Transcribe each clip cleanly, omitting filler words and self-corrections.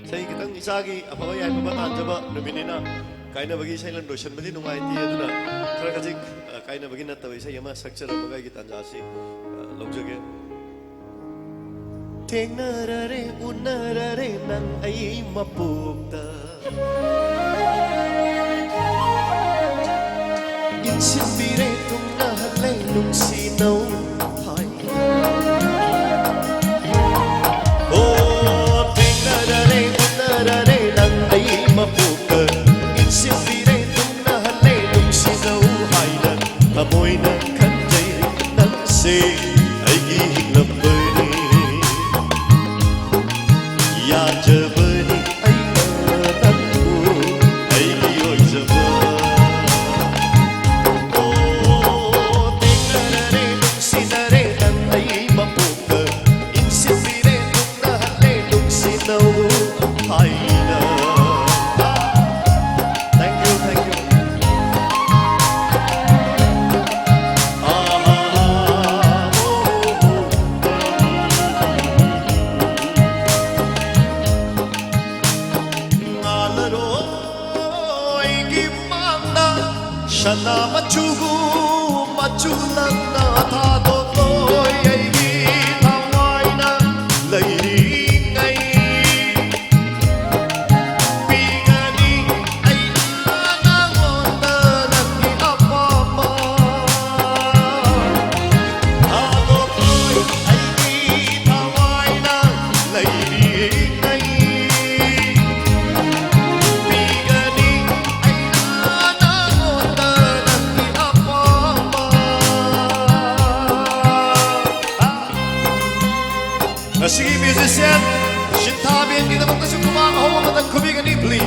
Saya kita isagi apa yang pembataan coba nominina kaina bagi saya lan dosen bagi nungai dia tu na kerana kasih kaina bagi nat tahu saya mah structure bagai kita jasi logjoge tengarare unarare nang ai mapukta insimbire tungna halai nung sinau hai Moina kanjai nan se aigi hinglambani ya jabani aina nanku aigi oizaba oh tengarare sinare nan ai mapuka insipire tunna halle sinau haina. Shana machugu machunan na thado toy aigi thawaina lairi ngai pingani aina na ngonda naki apama thado toy aigi thawaina lairi ngai Sige musician, shintabin kita magkasyung kumakahawa matang kubigan ni Blee.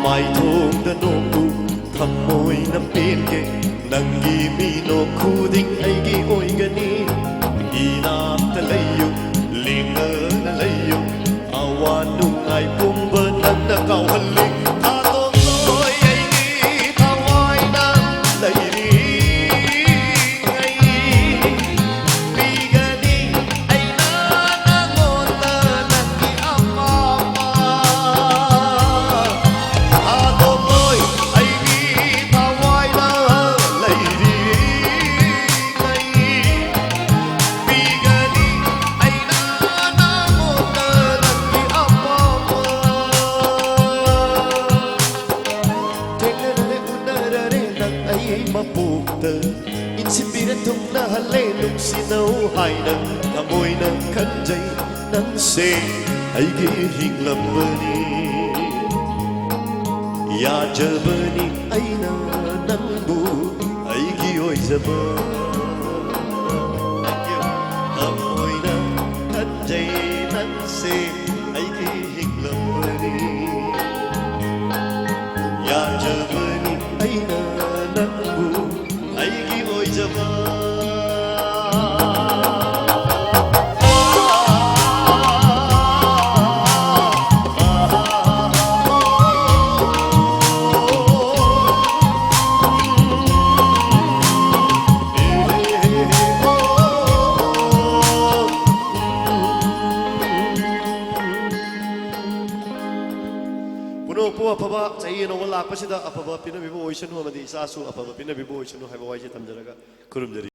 Mai thong da nongku thamoy na pinke nangimino kuding aigi oigani inata layo linga na layo awanung ay pumba na kauhaling atong loy aigi taway na layri ngay bigani ay nanangon na nakiamama atong loy aigi taway na mapukta insimbire tungna halai nung sinau haina thamoy ng kanjay nang se aigi hinglambani ya jabani aina nangbu aigi oizaba thamoy ng kanjay nang se aigi hinglambani ya jabani aina nangbu aigi oizaba puno po apaba chahi no wala pasida apaba pinabibo oisanu amadi sasu apaba pinabibo oisanu haiba waije tamjaraga kurumjari